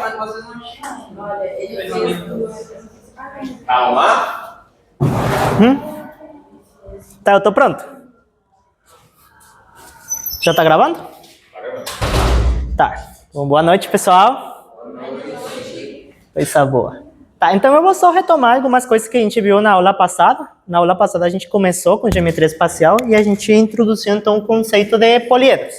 mas vocês não tinham. Olha, ele fez... Calma. Tá, eu tô pronto. Já tá gravando? Tá. Bom, boa noite, pessoal. Boa noite. Coisa boa. Tá, então eu vou só retomar algumas coisas que a gente viu na aula passada. Na aula passada a gente começou com geometria espacial e a gente introduziu então o conceito de poliedros.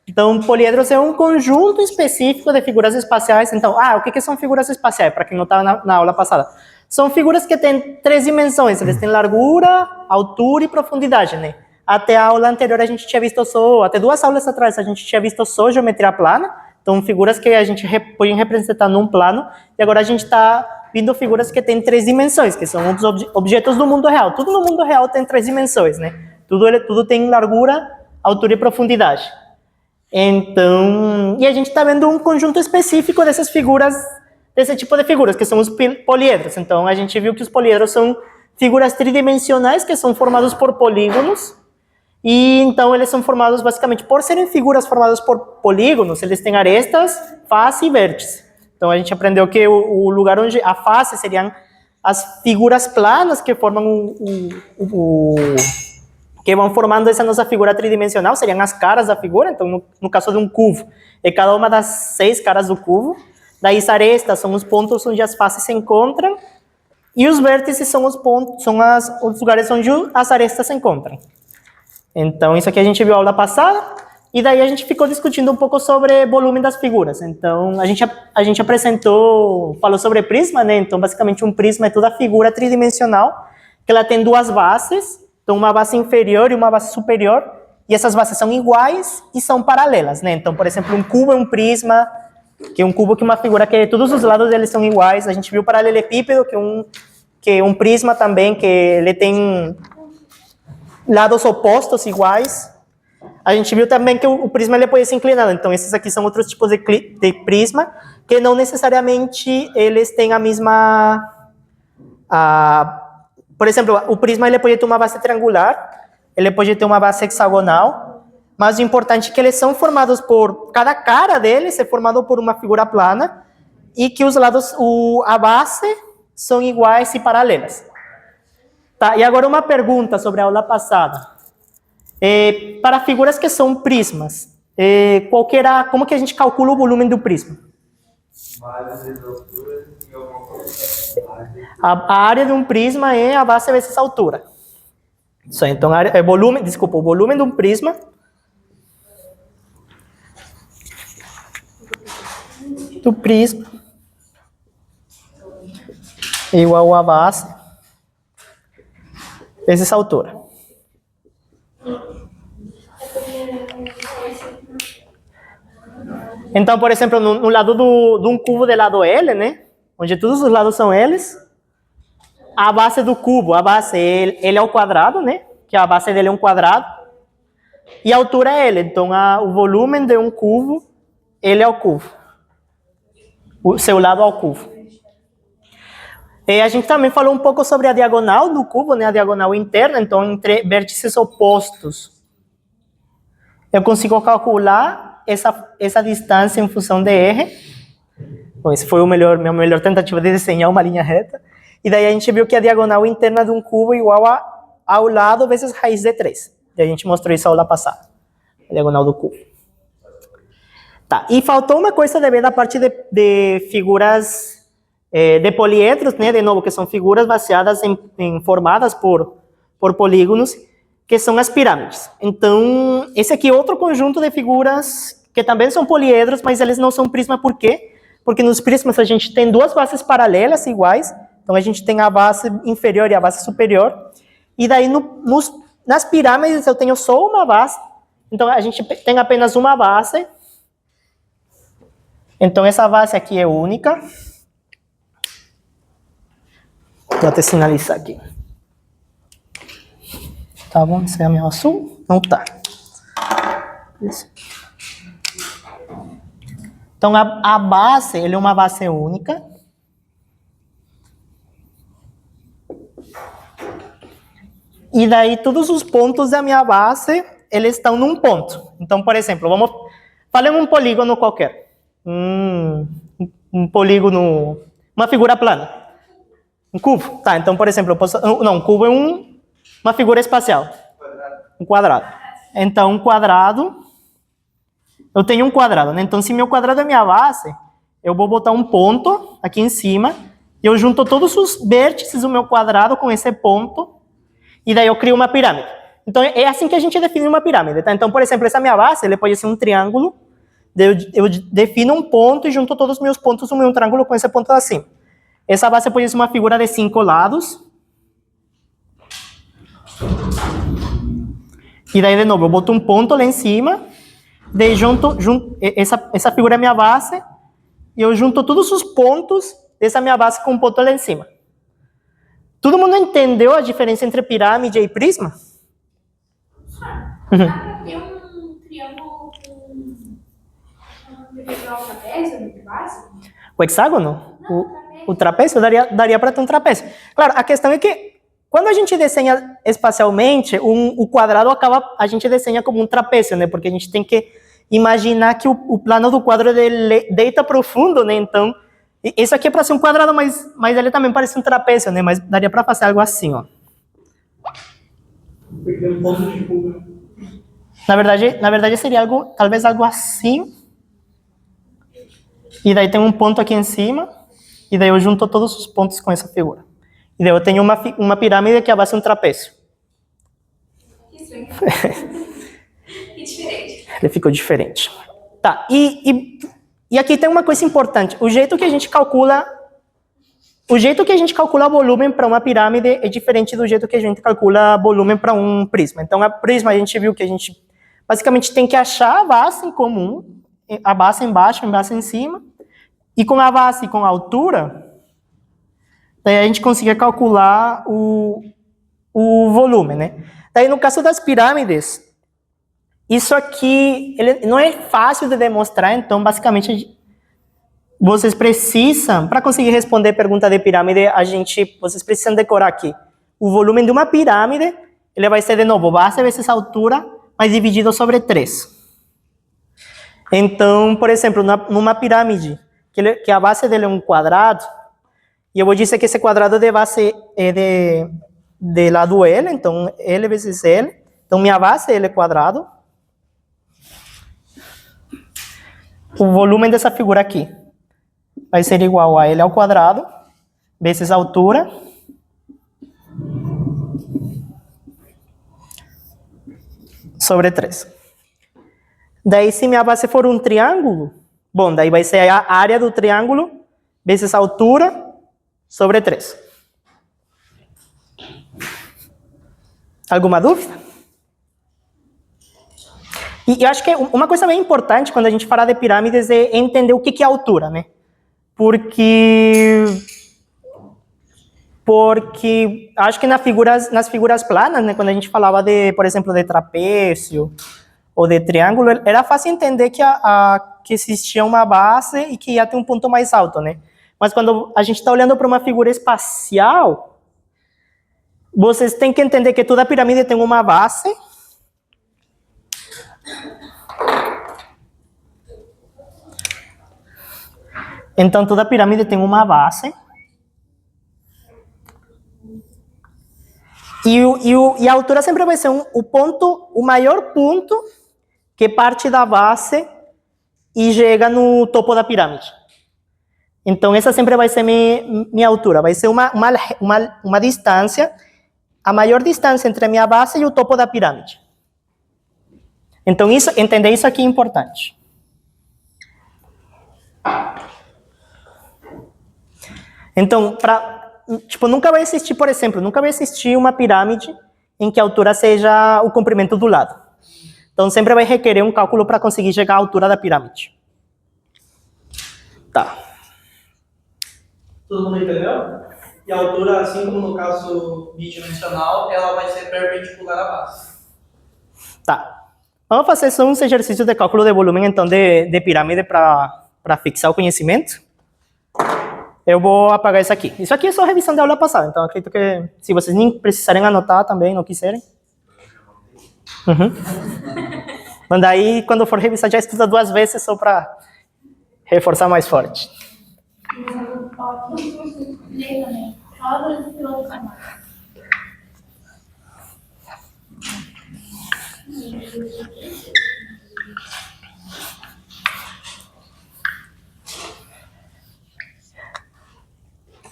Então, poliedros é um conjunto específico de figuras espaciais. Então, o que são figuras espaciais? Para quem não estava na aula passada. São figuras que têm 3 dimensões. Eles têm largura, altura e profundidade, né? Até a aula anterior a gente tinha visto só, até 2 aulas atrás a gente tinha visto só geometria plana. Então, figuras que a gente pode representar num plano. E agora a gente está vendo figuras que têm 3 dimensões, que são os objetos do mundo real. Tudo no mundo real tem 3 dimensões, né? Tudo tem largura, altura e profundidade. Então, e a gente está vendo um conjunto específico dessas figuras, desse tipo de figuras, que são os poliedros. Então, a gente viu que os poliedros são figuras tridimensionais que são formados por polígonos. E então eles são formados basicamente por serem figuras formadas por polígonos, eles têm arestas, face e vértice. Então a gente aprendeu que o lugar onde a face seriam as figuras planas que formam que vão formando essa nossa figura tridimensional, seriam as caras da figura. Então no caso de um cubo, é cada uma das 6 caras do cubo. Daí as arestas são os pontos onde as faces se encontram e os vértices são os pontos, são os lugares onde as arestas se encontram. Então, isso aqui a gente viu a aula passada, e daí a gente ficou discutindo um pouco sobre volume das figuras. Então, a gente falou sobre prisma, né? Então, basicamente, um prisma é toda a figura tridimensional, que ela tem 2 bases, então uma base inferior e uma base superior, e essas bases são iguais e são paralelas, né? Então, por exemplo, um cubo é um prisma, que é um cubo que é uma figura que todos os lados deles são iguais. A gente viu o paralelepípedo, que é um prisma também, que ele tem lados opostos iguais. A gente viu também que o prisma ele pode ser inclinado. Então, esses aqui são outros tipos de prisma, que não necessariamente eles têm a mesma... por exemplo, o prisma ele pode ter uma base triangular, ele pode ter uma base hexagonal, mas o importante é que eles são formados por... Cada cara deles é formado por uma figura plana, e que os lados, a base, são iguais e paralelas. Tá, e agora uma pergunta sobre a aula passada. Para figuras que são prismas, como que a gente calcula o volume do prisma? A área de um prisma é a base vezes a altura. Isso aí, então, o volume de um prisma é igual a base vezes a altura. Então, por exemplo, no lado de um cubo de lado L, né, onde todos os lados são L's, a base do cubo, a base L ao quadrado, né, que a base dele é um quadrado, e a altura é L. Então, o volume de um cubo, L ao cubo. O seu lado ao cubo. A gente também falou um pouco sobre a diagonal do cubo, né, a diagonal interna. Então, entre vértices opostos, eu consigo calcular essa distância em função de R. Bom, esse foi minha melhor tentativa de desenhar uma linha reta. E daí a gente viu que a diagonal interna de um cubo é igual ao lado vezes raiz de 3. E a gente mostrou isso na aula passada, a diagonal do cubo. Tá, e faltou uma coisa de ver da parte de figuras... de poliedros, né, de novo, que são figuras baseadas formadas por polígonos, que são as pirâmides. Então, esse aqui é outro conjunto de figuras que também são poliedros, mas eles não são prisma. Por quê? Porque nos prismas a gente tem 2 bases paralelas iguais. Então, a gente tem a base inferior e a base superior. E daí, nas pirâmides, eu tenho só uma base. Então, a gente tem apenas uma base. Então, essa base aqui é única. Vou até sinalizar aqui. Tá bom? Esse é a minha azul? Não tá. Então, a base, ele é uma base única. E daí, todos os pontos da minha base, eles estão num ponto. Então, por exemplo, falemos um polígono qualquer. polígono, uma figura plana. Um cubo. Tá, então, por exemplo, eu posso... Não, um cubo é uma figura espacial. Um quadrado. Então, um quadrado... Eu tenho um quadrado, né? Então, se meu quadrado é minha base, eu vou botar um ponto aqui em cima e eu junto todos os vértices do meu quadrado com esse ponto e daí eu crio uma pirâmide. Então, é assim que a gente define uma pirâmide, tá? Então, por exemplo, essa minha base, ele pode ser um triângulo, eu defino um ponto e junto todos os meus pontos no meu triângulo com esse ponto assim. Essa base pode ser uma figura de 5 lados. E daí, de novo, eu boto um ponto lá em cima, daí essa figura é minha base, e eu junto todos os pontos dessa minha base com um ponto lá em cima. Todo mundo entendeu a diferença entre pirâmide e prisma? Dá pra ter um triângulo com divisão trapézio de base? O hexágono? Não, O trapézio daria para ter um trapézio. Claro, a questão é que quando a gente desenha espacialmente, o quadrado a gente desenha como um trapézio, né? Porque a gente tem que imaginar que o plano do quadro deita profundo, né? Então, isso aqui é para ser um quadrado, mas ele também parece um trapézio, né? Mas daria para fazer algo assim, ó. Porque é um ponto de fuga. Na verdade seria talvez algo assim. E daí tem um ponto aqui em cima. E daí eu junto todos os pontos com essa figura. E daí eu tenho uma pirâmide que é a base de um trapézio. Isso, hein? Que diferente. Ele ficou diferente. Tá, e aqui tem uma coisa importante. O jeito que a gente calcula volume para uma pirâmide é diferente do jeito que a gente calcula volume para um prisma. Então, a prisma a gente viu que a gente basicamente tem que achar a base em comum, a base embaixo, a base em cima, e com a base e com a altura, daí a gente consegue calcular o volume, né? Daí, no caso das pirâmides, isso aqui ele não é fácil de demonstrar, então, basicamente, vocês precisam, para conseguir responder pergunta de pirâmide, vocês precisam decorar aqui. O volume de uma pirâmide, ele vai ser, de novo, base vezes altura, mas dividido sobre 3. Então, por exemplo, numa pirâmide, que a base dele é um quadrado, e eu vou dizer que esse quadrado de base é de lado L, então L vezes L. Então, minha base L é quadrado. O volume dessa figura aqui vai ser igual a L ao quadrado, vezes a altura, sobre 3. Daí, se minha base for um triângulo, bom, daí vai ser a área do triângulo, vezes a altura, sobre 3. Alguma dúvida? E eu acho que uma coisa bem importante quando a gente fala de pirâmides é entender o que é altura, né? Porque acho que nas figuras planas, né, quando a gente falava por exemplo, de trapézio ou de triângulo, era fácil entender que existia uma base e que ia ter um ponto mais alto, né? Mas quando a gente está olhando para uma figura espacial, vocês têm que entender que toda pirâmide tem uma base. Então, toda pirâmide tem uma base. E a altura sempre vai ser o maior ponto que parte da base e chega no topo da pirâmide. Então, essa sempre vai ser minha altura. Vai ser uma distância, a maior distância entre a minha base e o topo da pirâmide. Então, entender isso aqui é importante. Então, nunca vai existir, por exemplo, uma pirâmide em que a altura seja o comprimento do lado. Então, sempre vai requerer um cálculo para conseguir chegar à altura da pirâmide. Tá. Todo mundo entendeu? E a altura, assim como no caso bidimensional, ela vai ser perpendicular à base. Tá. Vamos fazer só uns exercícios de cálculo de volume, então, de pirâmide para fixar o conhecimento. Eu vou apagar isso aqui. Isso aqui é só revisão da aula passada, então acredito que se vocês nem precisarem anotar também, não quiserem. Mas daí, quando for revisar, já estuda 2 vezes só para reforçar mais forte. Lê também. Roda de piloto canal.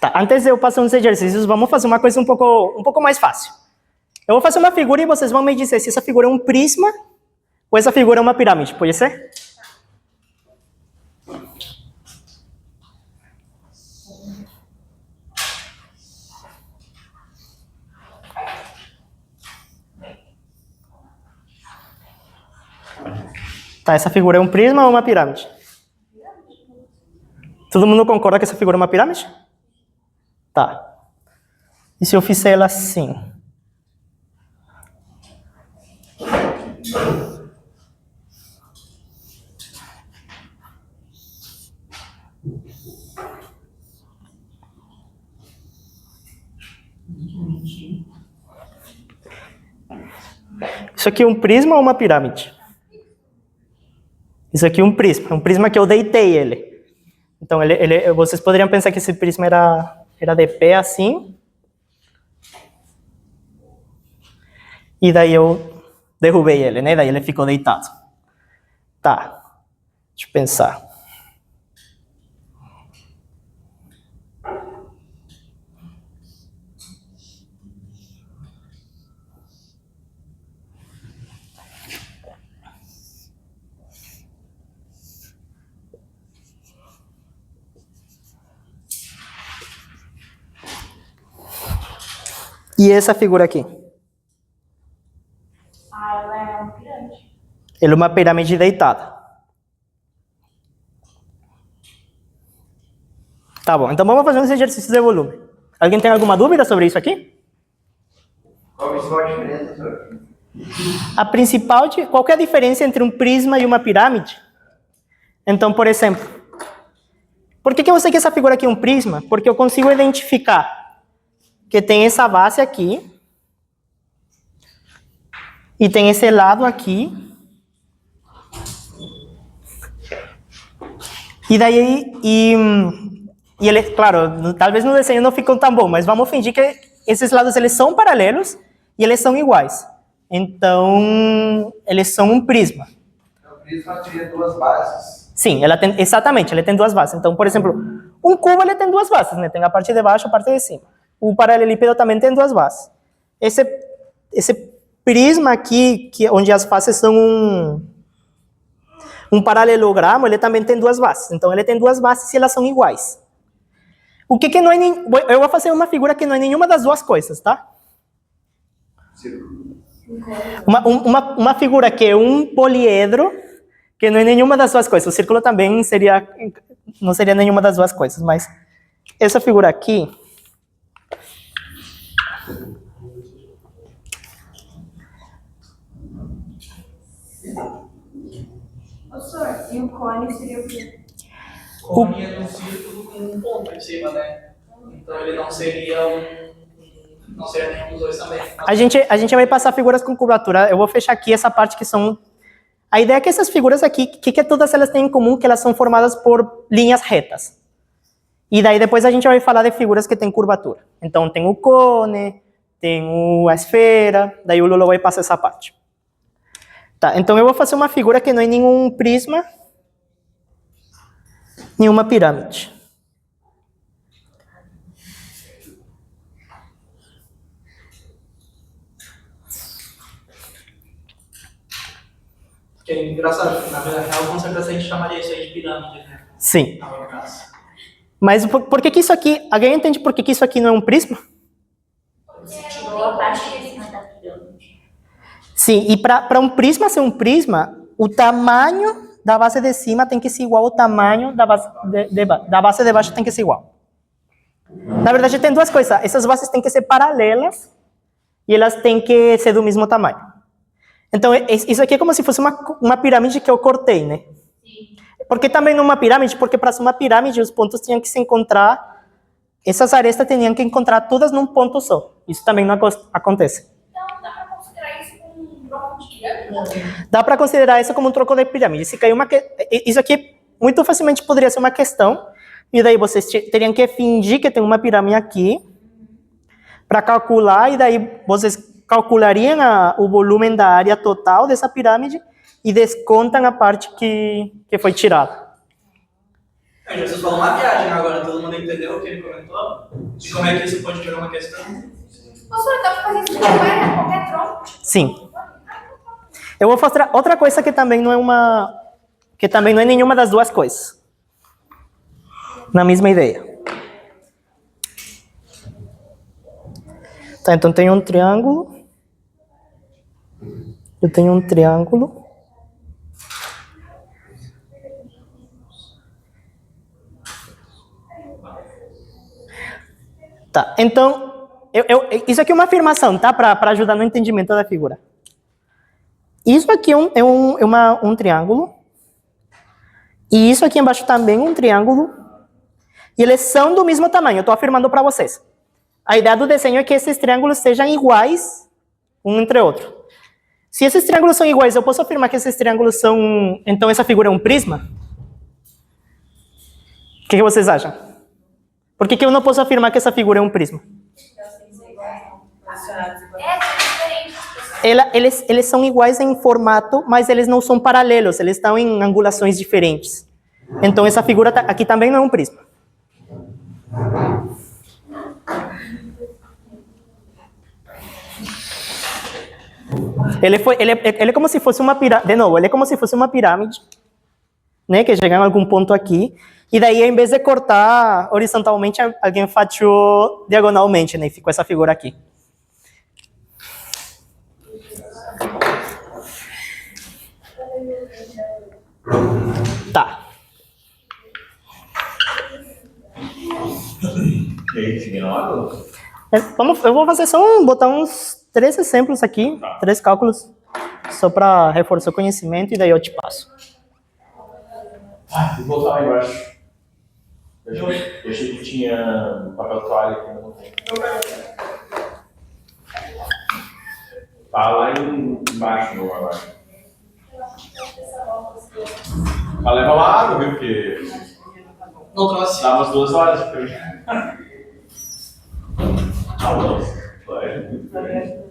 Tá, antes de eu passar uns exercícios, vamos fazer uma coisa um pouco mais fácil. Eu vou fazer uma figura e vocês vão me dizer se essa figura é um prisma ou essa figura é uma pirâmide, pode ser? Tá, essa figura é um prisma ou uma pirâmide? Todo mundo concorda que essa figura é uma pirâmide? Tá. E se eu fizer ela assim? Isso aqui é um prisma ou uma pirâmide? Isso aqui é um prisma que eu deitei ele. Então, vocês poderiam pensar que esse prisma era de pé assim. E daí eu derrubei ele, né? Daí ele ficou deitado. Tá. Deixa eu pensar. E essa figura aqui? Ah, ela é uma pirâmide. Ele é uma pirâmide deitada. Tá bom, então vamos fazer uns exercícios de volume. Alguém tem alguma dúvida sobre isso aqui? Qual é a diferença, senhor? A principal, qual que é a diferença entre um prisma e uma pirâmide? Então, por exemplo, por que eu sei que essa figura aqui é um prisma? Porque eu consigo identificar que tem essa base aqui e tem esse lado aqui. E daí, ele, claro, talvez no desenho não ficou tão bom, mas vamos fingir que esses lados eles são paralelos e eles são iguais. Então, eles são um prisma. O prisma teria duas bases. Sim, exatamente, ele tem duas bases. Então, por exemplo, um cubo ele tem duas bases, né? Tem a parte de baixo e a parte de cima. O paralelepípedo também tem duas bases. Esse prisma aqui, onde as faces são um paralelogramo, ele também tem duas bases. Então, ele tem duas bases e elas são iguais. O que não é eu vou fazer uma figura que não é nenhuma das duas coisas, tá? Uma figura que é um poliedro, que não é nenhuma das duas coisas. O círculo também não seria nenhuma das duas coisas, mas essa figura aqui... Ô, senhor, e o cone seria o quê? O cone é um círculo com um ponto em cima, né? Então ele não seria nenhum dos dois também. A gente vai passar figuras com curvatura. Eu vou fechar aqui essa parte que são... A ideia é que essas figuras aqui, que todas elas têm em comum? Que elas são formadas por linhas retas. E daí depois a gente vai falar de figuras que têm curvatura. Então tem o cone, tem a esfera, daí o Lula vai passar essa parte. Tá, então eu vou fazer uma figura que não é nenhum prisma, nenhuma pirâmide. Que é engraçado, porque na vida real, com certeza a gente chamaria isso aí de pirâmide, né? Sim. Mas por que isso aqui... Alguém entende por que isso aqui não é um prisma? Tirou a parte de cima da pirâmide. Sim, e para um prisma ser um prisma, o tamanho da base de cima tem que ser igual ao tamanho da base de baixo tem que ser igual. Na verdade, tem duas coisas. Essas bases têm que ser paralelas e elas têm que ser do mesmo tamanho. Então, isso aqui é como se fosse uma pirâmide que eu cortei, né? Sim. Por que também numa pirâmide? Porque para ser uma pirâmide, os pontos tinham que se encontrar, essas arestas tinham que encontrar todas num ponto só. Isso também não acontece. Então, dá para considerar isso como um bloco de pirâmide? Dá para considerar isso como um troco de pirâmide. Se caiu isso aqui muito facilmente poderia ser uma questão E daí vocês teriam que fingir que tem uma pirâmide aqui para calcular, e daí vocês calculariam o volume da área total dessa pirâmide e descontam a parte que foi tirada. Vocês falam uma viagem agora, todo mundo entendeu o que ele comentou? De como é que isso pode virar uma questão? Professor, dá pra fazer isso com qualquer tronco? Sim. Eu vou mostrar outra coisa que também não é nenhuma das duas coisas. Na mesma ideia. Tá, então tem um triângulo. Eu tenho um triângulo. Tá, então, isso aqui é uma afirmação, tá? Para ajudar no entendimento da figura. Isso aqui é um triângulo. E isso aqui embaixo também é um triângulo. E eles são do mesmo tamanho, eu estou afirmando para vocês. A ideia do desenho é que esses triângulos sejam iguais um entre outro. Se esses triângulos são iguais, eu posso afirmar que esses triângulos são... Então essa figura é um prisma? O que vocês acham? Por que eu não posso afirmar que essa figura é um prisma? Eles são iguais em formato, mas eles não são paralelos, eles estão em angulações diferentes. Então essa figura aqui também não é um prisma. Ele é como se fosse uma pirâmide. De novo, ele é como se fosse uma pirâmide, né? Que chega em algum ponto aqui. E daí, em vez de cortar horizontalmente, alguém fatiou diagonalmente, né? E ficou essa figura aqui. Tá. E aí, ignora? Eu vou fazer botar uns 3 exemplos aqui, 3 cálculos, só para reforçar o conhecimento, e daí eu te passo. Vou botar lá embaixo. Eu achei que tinha papel toalha aqui, não tem. Tá lá embaixo, no agora. Mas leva uma água, viu? Porque Não trouxe. dá umas 2 horas de frente. Ah, não. Vai.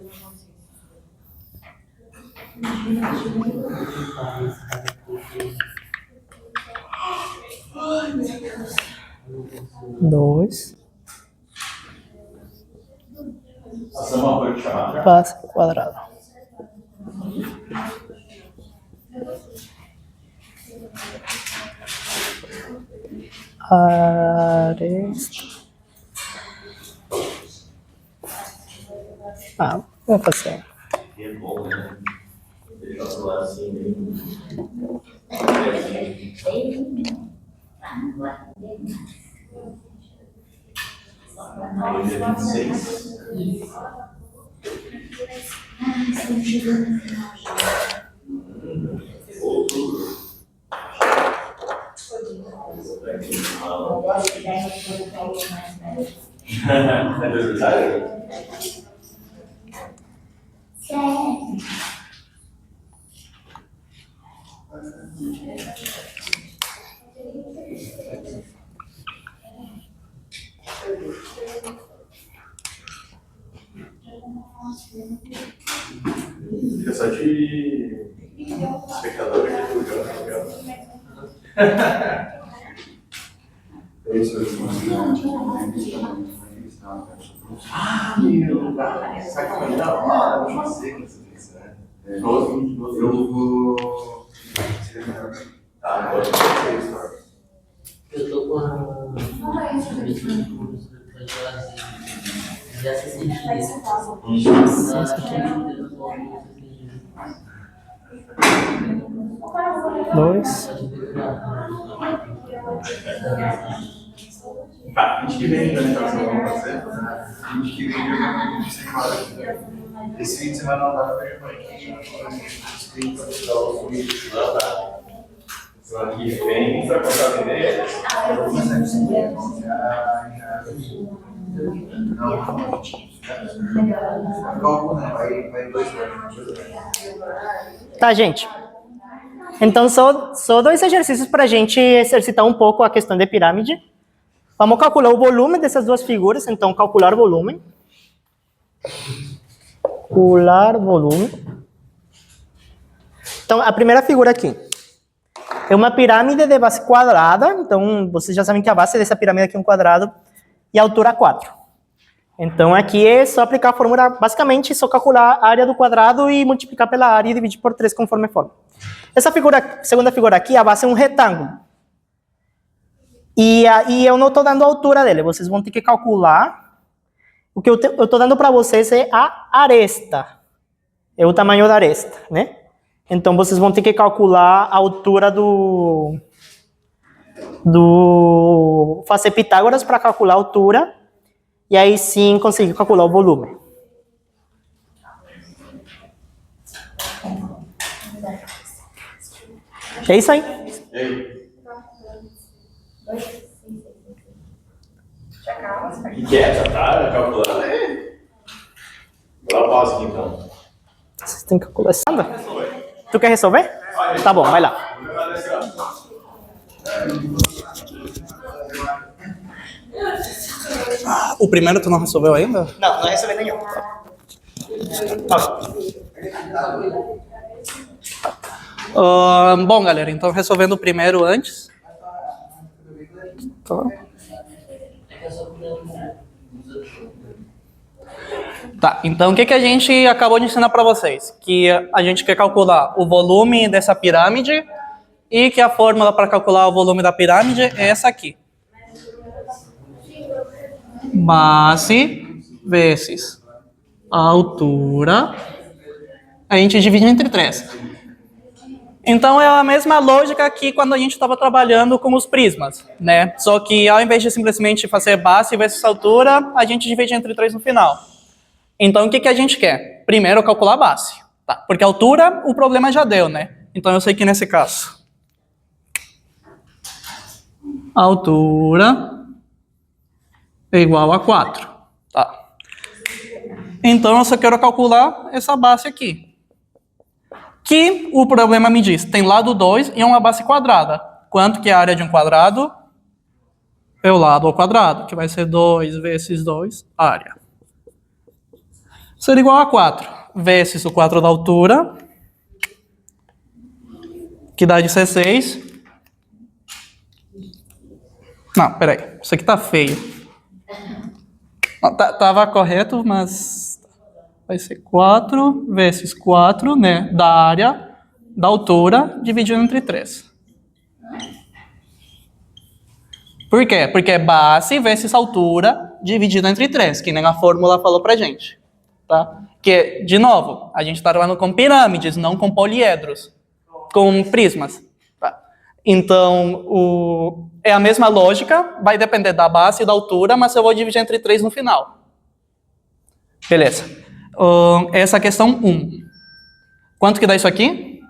Dois. Passamos uma coisa chamada. Passa quadrado. Aresta. Vou fazer. É bom, né? Deixar o celular assim, bem. Hoje é 26. É aniversário? Fica só de espectador aqui do jogo. Ah, meu! Sabe como é? Não, deixa eu dizer que você fez, né? Eu vou. Tá, agora Eu tô com a. Já se sentiu. Dois. Tá, 20 que vem também tá Vamos fazer? 20 que vem eu vou fim de semana. Esse fim de semana não dá pra ver semana que vem, você vai contar a ideia? Vai 2 anos. Tá, gente. Então, só 2 exercícios para a gente exercitar um pouco a questão de pirâmide. Vamos calcular o volume dessas duas figuras, então calcular volume. Calcular volume. Então, a primeira figura aqui é uma pirâmide de base quadrada. Então, vocês já sabem que a base dessa pirâmide aqui é um quadrado e a altura 4. Então, aqui é só aplicar a fórmula, basicamente, só calcular a área do quadrado e multiplicar pela área e dividir por 3 conforme for. Essa figura, segunda figura aqui, a base é um retângulo. E eu não estou dando a altura dele, vocês vão ter que calcular. O que eu estou dando para vocês é a aresta. É o tamanho da aresta, né? Então, vocês vão ter que calcular a altura fazer Pitágoras para calcular a altura. E aí sim conseguir calcular o volume. É isso aí. Ei. O que é? Já tá calculando aí? Vou dar uma pausa aqui então. Vocês têm que calcular. Sandra, tu quer resolver? Tá bom, vai lá. O primeiro tu não resolveu ainda? Não, não resolvi nenhum. Bom, galera, então resolvendo o primeiro antes. Tá, então o que a gente acabou de ensinar para vocês? Que a gente quer calcular o volume dessa pirâmide e que a fórmula para calcular o volume da pirâmide é essa aqui. Base vezes a altura, a gente divide entre 3. Então é a mesma lógica que quando a gente estava trabalhando com os prismas, né? Só que ao invés de simplesmente fazer base vezes altura, a gente divide entre 3 no final. Então o que a gente quer? Primeiro calcular a base, tá? Porque a altura o problema já deu, né? Então eu sei que nesse caso a altura é igual a 4, tá? Então eu só quero calcular essa base aqui. Que o problema me diz, tem lado 2 e é uma base quadrada. Quanto que é a área de um quadrado? É o lado ao quadrado, que vai ser 2 vezes 2, área. Seria igual a 4, vezes o 4 da altura, que dá 16. Não, peraí, isso aqui tá feio. Não, tava correto, mas vai ser 4 vezes 4, né, da área, da altura, dividido entre 3. Por quê? Porque é base vezes altura, dividido entre 3, que nem a fórmula falou pra gente. Tá? Que, de novo, a gente está trabalhando com pirâmides, não com poliedros, com prismas. Tá? Então, é a mesma lógica, vai depender da base e da altura, mas eu vou dividir entre 3 no final. Beleza. Essa é a questão 1. Quanto que dá isso aqui?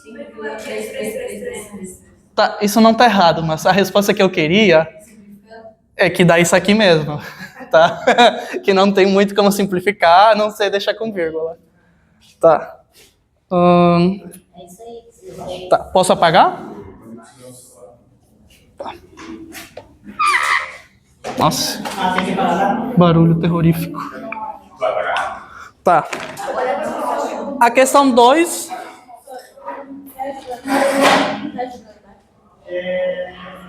5,3. Tá, isso não está errado, mas a resposta que eu queria é que dá isso aqui mesmo. Tá? Que não tem muito como simplificar, a não ser deixar com vírgula. Tá. Tá. Posso apagar? Tá. Nossa. Barulho terrorífico. Tá. A questão 2.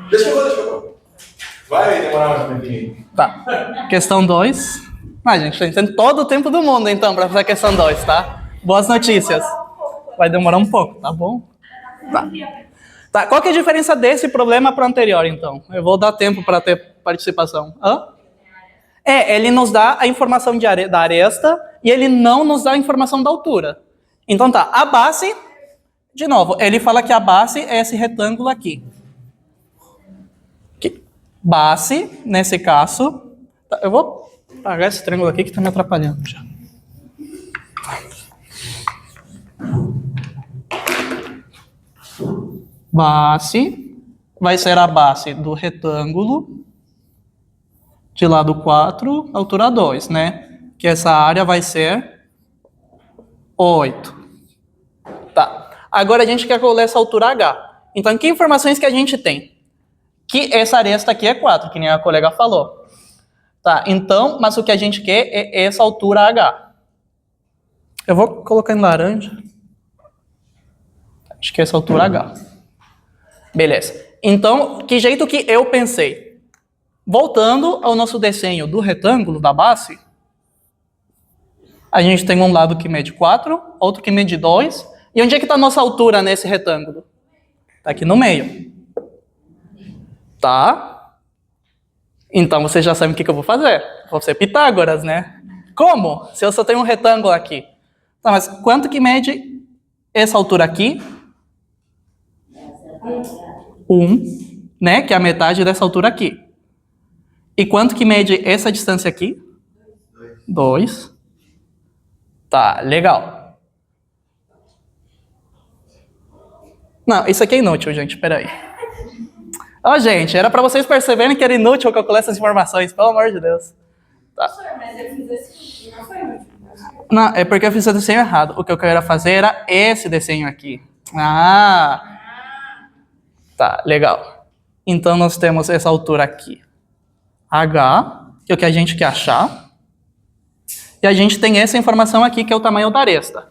Deixa eu. Vai demorar um tempinho. Tá. Questão 2. Gente, a gente tem todo o tempo do mundo, então, para fazer a questão 2, tá? Boas notícias. Vai demorar um pouco, tá bom? Tá. Tá. Qual que é a diferença desse problema para o anterior, então? Eu vou dar tempo para ter participação. Hã? Ele nos dá a informação da aresta e ele não nos dá a informação da altura. Então tá, a base, de novo, ele fala que a base é esse retângulo aqui. Base, nesse caso, tá, eu vou apagar esse triângulo aqui que está me atrapalhando já. Base vai ser a base do retângulo de lado 4, altura 2, né? Que essa área vai ser 8. Tá. Agora a gente quer calcular essa altura H. Então, que informações que a gente tem? que essa aresta aqui é 4, que nem a colega falou. Tá, então, mas o que a gente quer é essa altura H. Eu vou colocar em laranja. Acho que é essa altura H. Beleza. Então, que jeito que eu pensei? Voltando ao nosso desenho do retângulo da base, a gente tem um lado que mede 4, outro que mede 2. E onde é que está a nossa altura nesse retângulo? Está aqui no meio. Tá? Então, vocês já sabem o que eu vou fazer. Vou ser Pitágoras, né? Como? Se eu só tenho um retângulo aqui. Tá, mas quanto que mede essa altura aqui? 1, né? Que é a metade dessa altura aqui. E quanto que mede essa distância aqui? 2. Tá, legal. Não, isso aqui é inútil, gente, peraí. Ó, gente, era pra vocês perceberem que era inútil calcular essas informações, pelo amor de Deus. Tá. Mas eu fiz assim, não foi útil. Não, é porque eu fiz o desenho errado. O que eu queria fazer era esse desenho aqui. Ah! Tá, legal. Então, nós temos essa altura aqui. H, que é o que a gente quer achar. E a gente tem essa informação aqui, que é o tamanho da aresta.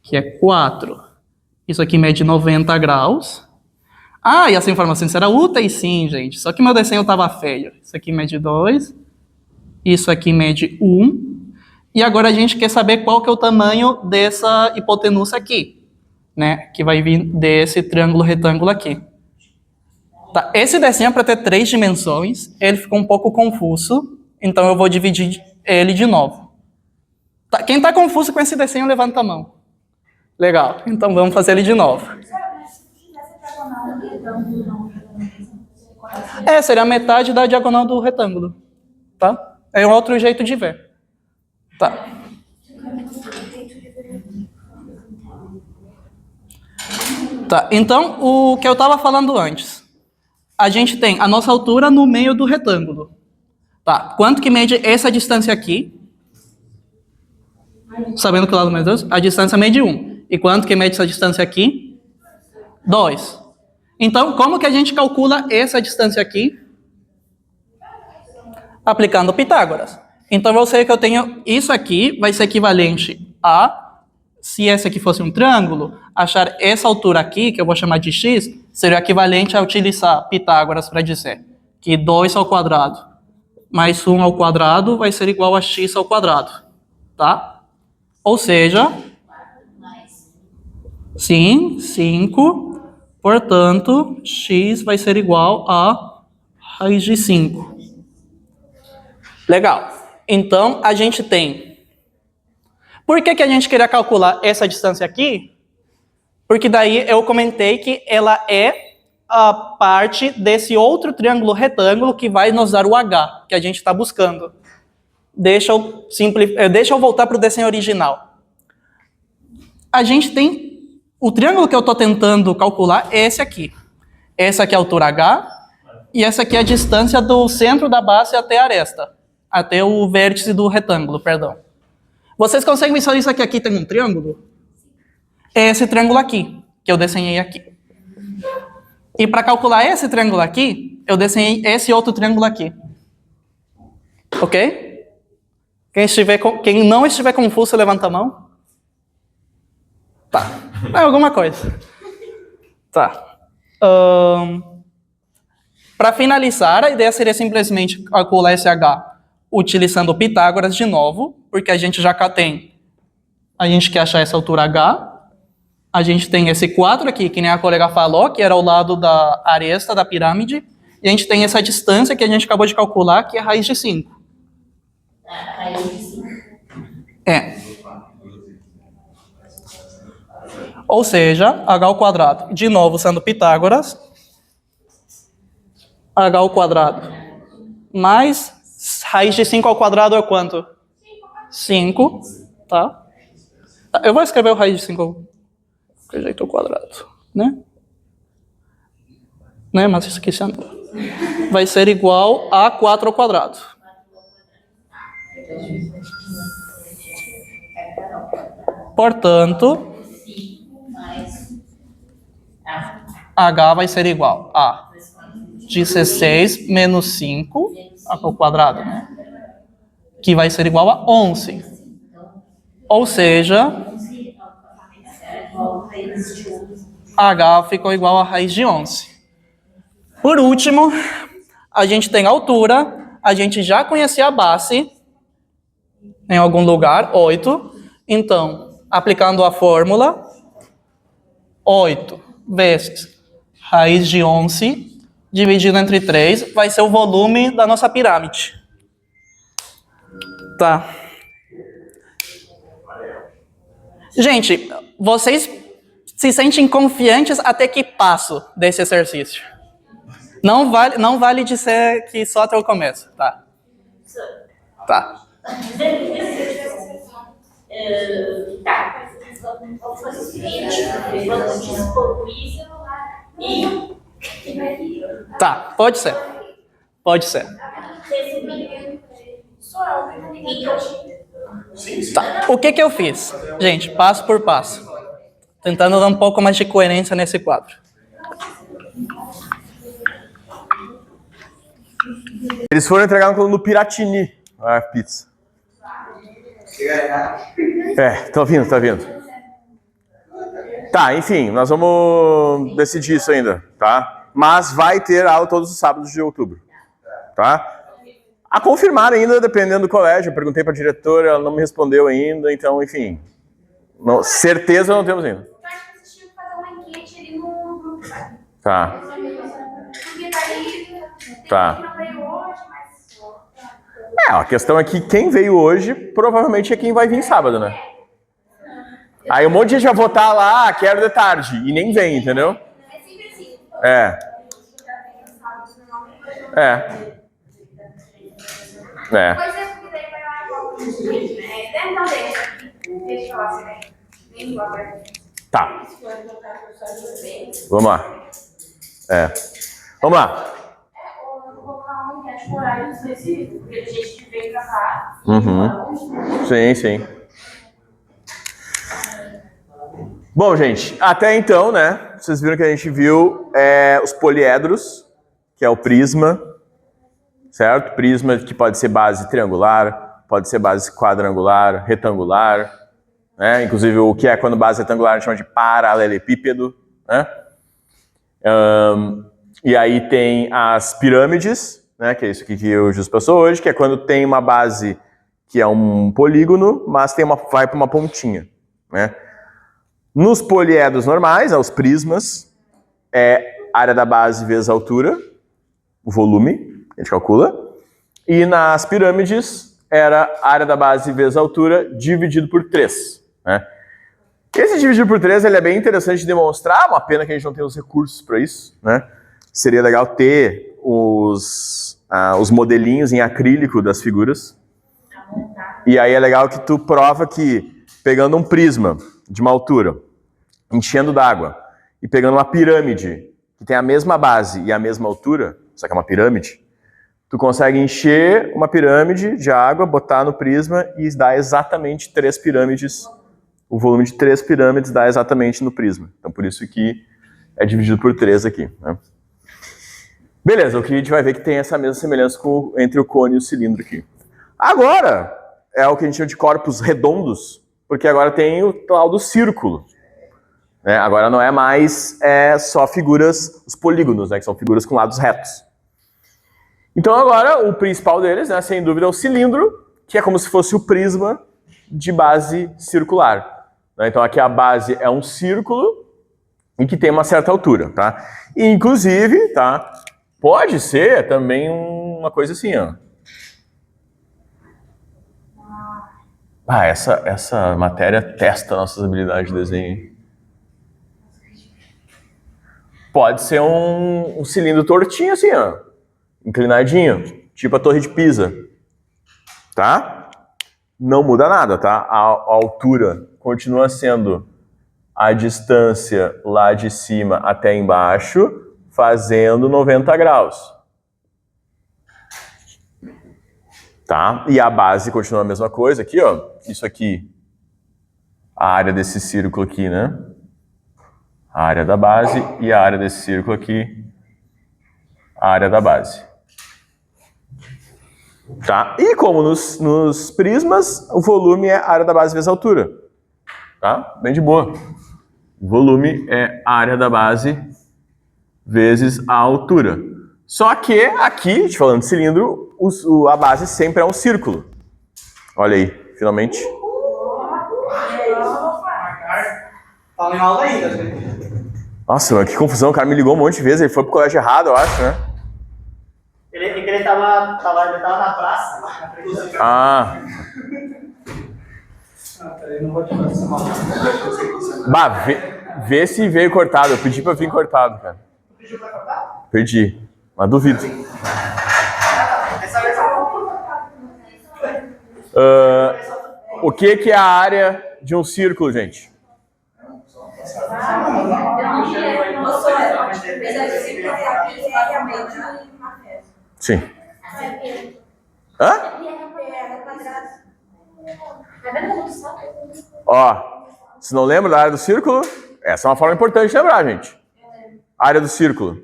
Que é 4. Isso aqui mede 90 graus. Ah, e essa informação será útil sim, gente. Só que meu desenho estava feio. Isso aqui mede 2. Isso aqui mede 1. E agora a gente quer saber qual que é o tamanho dessa hipotenusa aqui, né? Que vai vir desse triângulo retângulo aqui. Tá, esse desenho é para ter 3 dimensões. Ele ficou um pouco confuso. Então eu vou dividir ele de novo. Tá, quem está confuso com esse desenho, levanta a mão. Legal, então vamos fazer ele de novo. Seria a metade da diagonal do retângulo. Tá? É um outro jeito de ver. Tá. Tá, então o que eu estava falando antes. A gente tem a nossa altura no meio do retângulo. Tá, quanto que mede essa distância aqui? Sabendo que o lado mais 2, a distância mede 1. E quanto que mede essa distância aqui? 2. Então, como que a gente calcula essa distância aqui? Aplicando Pitágoras. Então, eu sei que eu tenho isso aqui, vai ser equivalente a, se esse aqui fosse um triângulo, achar essa altura aqui, que eu vou chamar de x, seria equivalente a utilizar Pitágoras para dizer que 2 ao quadrado mais 1 ao quadrado vai ser igual a x ao quadrado. Tá? Ou seja, sim, 5, portanto, x vai ser igual a raiz de 5. Legal. Então, a gente tem... Por que a gente queria calcular essa distância aqui? Porque daí eu comentei que ela é a parte desse outro triângulo retângulo que vai nos dar o H, que a gente está buscando. Deixa eu voltar para o desenho original. A gente tem... O triângulo que eu estou tentando calcular é esse aqui. Essa aqui é a altura H, e essa aqui é a distância do centro da base até a aresta. Até o vértice do retângulo, perdão. Vocês conseguem visualizar que aqui tem um triângulo? É esse triângulo aqui, que eu desenhei aqui. E para calcular esse triângulo aqui, eu desenhei esse outro triângulo aqui. Ok? Quem não estiver confuso, levanta a mão. Tá. É alguma coisa. Tá. Para finalizar, a ideia seria simplesmente calcular esse H utilizando Pitágoras de novo, porque a gente já tem. A gente quer achar essa altura H. A gente tem esse 4 aqui, que nem a colega falou, que era o lado da aresta da pirâmide. E a gente tem essa distância que a gente acabou de calcular, que é a raiz de 5. Raiz de 5. É. Ou seja, H ao quadrado, de novo sendo Pitágoras, H ao quadrado mais raiz de 5 ao quadrado é quanto? 5, tá? Eu vou escrever o raiz de 5 de jeito ao quadrado, né? Mas isso aqui vai ser igual a 4 ao quadrado. Portanto, H vai ser igual a 16 menos 5 ao quadrado, né? Que vai ser igual a 11. Ou seja, h ficou igual a raiz de 11. Por último, a gente tem a altura, a gente já conhecia a base, em algum lugar, 8. Então, aplicando a fórmula, 8 vezes raiz de 11 dividido entre 3 vai ser o volume da nossa pirâmide. Tá. Gente, vocês se sentem confiantes até que passo desse exercício? Não vale dizer que só até o começo, tá? Tá. Tá. Vamos fazer o seguinte, vamos dispor isso e... Tá, pode ser. Pode ser. Tá. O que eu fiz? Gente, passo por passo. Tentando dar um pouco mais de coerência nesse quadro. Eles foram entregar no Piratini, a pizza. Tá vindo. Tá, enfim, nós vamos decidir isso ainda, tá? Mas vai ter aula todos os sábados de outubro, tá? A confirmar ainda, dependendo do colégio. Eu perguntei pra diretora, ela não me respondeu ainda, então, enfim. Certeza não temos ainda. Eu acho que vocês tinham que fazer uma enquete ali no grupo, sabe? Tá. Porque daí tem Tá. gente que não veio hoje, mas... A questão é que quem veio hoje provavelmente é quem vai vir sábado, né? Aí um monte de gente vai votar lá, quero de tarde, e nem vem, entendeu? É sempre assim. É. Pois é, porque daí vai lá e volta no gente, né? Então deixa eu lá, você vem. Nem embora. Tá. Vamos lá. Vamos lá. Ou colocar uma enquete por horário específico, porque tem gente que vem pra cá. Sim. Bom, gente, até então, né? Vocês viram que a gente viu os poliedros, que é o prisma, certo? Prisma que pode ser base triangular, pode ser base quadrangular, retangular, né? Inclusive o que é quando base retangular a gente chama de paralelepípedo, né? E aí tem as pirâmides, né? Que é isso aqui que o Jus passou hoje, que é quando tem uma base que é um polígono, mas vai para uma pontinha, né? Nos poliedros normais, os prismas, é área da base vezes a altura, o volume, a gente calcula. E nas pirâmides, era área da base vezes a altura dividido por 3. Né? Esse dividido por 3 ele é bem interessante de demonstrar, uma pena que a gente não tem os recursos para isso. Né? Seria legal ter os modelinhos em acrílico das figuras. E aí é legal que tu prova que, pegando um prisma de uma altura, enchendo d'água, e pegando uma pirâmide que tem a mesma base e a mesma altura, só que é uma pirâmide, tu consegue encher uma pirâmide de água, botar no prisma e dá exatamente 3 pirâmides. O volume de 3 pirâmides dá exatamente no prisma. Então por isso que é dividido por 3 aqui. Né? Beleza, o que a gente vai ver que tem essa mesma semelhança entre o cone e o cilindro aqui. Agora é o que a gente chama de corpos redondos, porque agora tem o tal do círculo. Né? Agora não é mais só figuras, os polígonos, né? Que são figuras com lados retos. Então agora o principal deles, né, sem dúvida, é o cilindro, que é como se fosse o prisma de base circular. Né? Então aqui a base é um círculo e que tem uma certa altura. Tá? E, inclusive, tá, pode ser também uma coisa assim, ó. Essa matéria testa nossas habilidades de desenho. Pode ser um cilindro tortinho assim, ó. Inclinadinho, tipo a Torre de Pisa. Tá? Não muda nada, tá? A altura continua sendo a distância lá de cima até embaixo, fazendo 90 graus. Tá? E a base continua a mesma coisa aqui, ó. Isso aqui, a área desse círculo aqui, né? A área da base e a área desse círculo aqui A área da base. Tá? E como nos prismas, o volume é a área da base vezes a altura. Tá? Bem de boa. O volume é a área da base vezes a altura. Só que aqui, falando de cilindro, a base sempre é um círculo. Olha aí, finalmente. Tá em aula ainda, gente. Nossa, mano, que confusão. O cara me ligou um monte de vezes. Ele foi pro colégio errado, eu acho, né? Ele tava na praça. Ah. Peraí, não vou te fazer essa maldade. Bah, vê se veio cortado. Eu pedi pra vir cortado, cara. Pediu pra cortar? Perdi. Mas duvido. Essa versão. O que é a área de um círculo, gente? Sim. Hã? Ó, se não lembra da área do círculo, essa é uma forma importante de lembrar, gente. Área do círculo.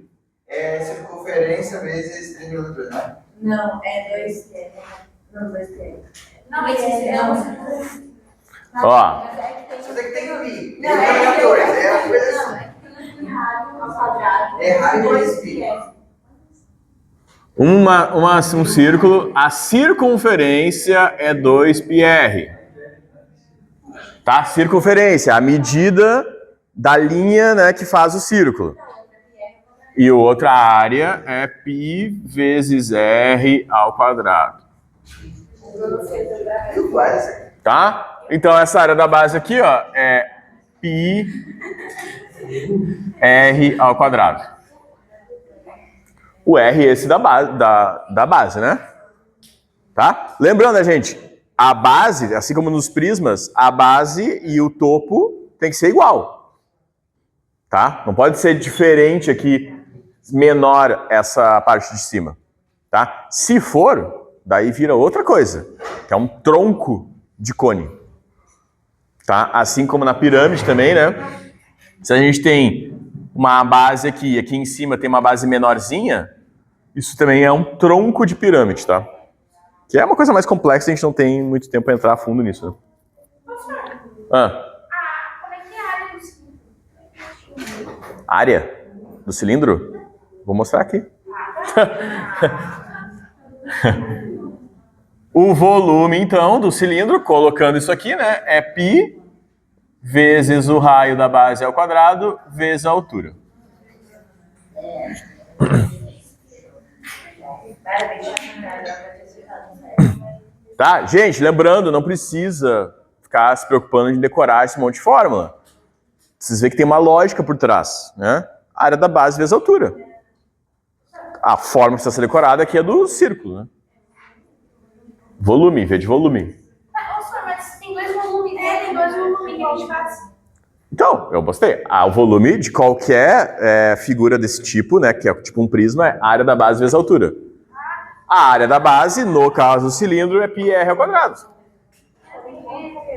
É circunferência vezes triângulo, né? Não, é 2 q. Não, 2 q. Não, esse é Ó, Você tem que ter pi. Não, é 2. É uma coisa assim. É raiz 2 pi. um círculo, a circunferência é 2πr. Tá? Circunferência, a medida da linha, né, que faz o círculo. E outra área é π vezes r ao quadrado. Tá? Então essa área da base aqui, ó, é π r ao quadrado. O R esse da base, né? Tá? Lembrando, né, gente? A base, assim como nos prismas, a base e o topo tem que ser igual. Tá? Não pode ser diferente aqui, menor essa parte de cima. Tá? Se for, daí vira outra coisa, que é um tronco de cone. Tá? Assim como na pirâmide também, né? Se a gente tem uma base aqui, aqui em cima tem uma base menorzinha, isso também é um tronco de pirâmide, tá? Que é uma coisa mais complexa, a gente não tem muito tempo para entrar a fundo nisso, né? Como é que é a área do cilindro? Área do cilindro? Vou mostrar aqui. O volume, então, do cilindro, colocando isso aqui, né? É π vezes o raio da base ao quadrado vezes a altura. Tá? Gente, lembrando, não precisa ficar se preocupando em decorar esse monte de fórmula. Vocês veem que tem uma lógica por trás, né? A área da base vezes a altura. A forma que precisa ser decorada aqui é do círculo, né? Volume, em vez de volume. Mas tem 2 volumes, né? Tem 2 volumes que a gente faz. Então, eu gostei. O volume de qualquer figura desse tipo, né, que é tipo um prisma, é a área da base vezes a altura. A área da base, no caso do cilindro, é πr ao quadrado.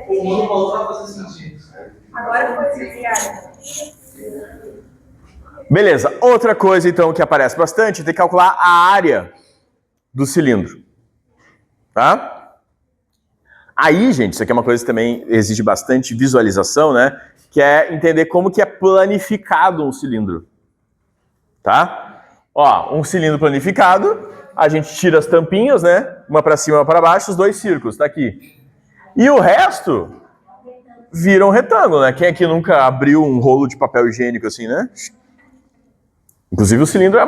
O mundo falou pra fazer sentido. Agora foi obrigada. Beleza. Outra coisa, então, que aparece bastante, tem que calcular a área do cilindro. Tá? Aí, gente, isso aqui é uma coisa que também exige bastante visualização, né? Que é entender como que é planificado um cilindro. Tá? Ó, um cilindro planificado, a gente tira as tampinhas, né? Uma para cima e uma para baixo, os 2 círculos, tá aqui. E o resto vira um retângulo, né? Quem aqui nunca abriu um rolo de papel higiênico assim, né? Inclusive o cilindro é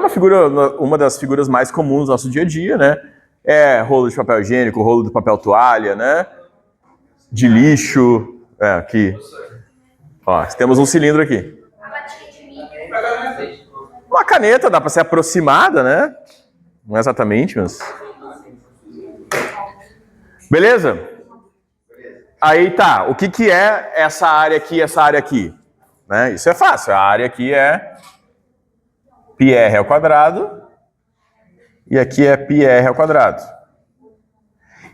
uma das figuras mais comuns do nosso dia a dia, né? É rolo de papel higiênico, rolo de papel toalha, né? De lixo. Aqui. Ó, temos um cilindro aqui. Uma caneta, dá para ser aproximada, né? Não exatamente, mas... Beleza? Aí tá, o que é essa área aqui e essa área aqui? Né? Isso é fácil, a área aqui é πr ao quadrado e aqui é πr ao quadrado.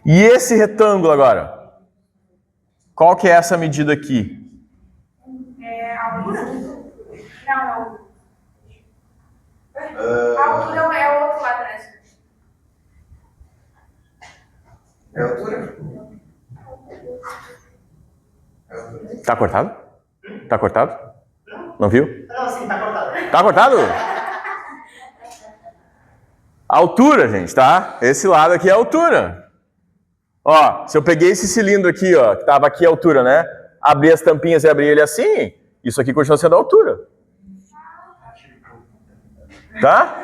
E esse retângulo agora? Qual que é essa medida aqui? É a altura? Não. A altura é o outro lado, né? É a altura? É a altura. Tá cortado? Tá cortado? Não viu? Não, sim, tá cortado. Tá cortado? A altura, gente, tá? Esse lado aqui é a altura. Ó, se eu peguei esse cilindro aqui, ó, que tava aqui a altura, né? Abrir as tampinhas e abrir ele assim, isso aqui continua sendo a altura. Tá?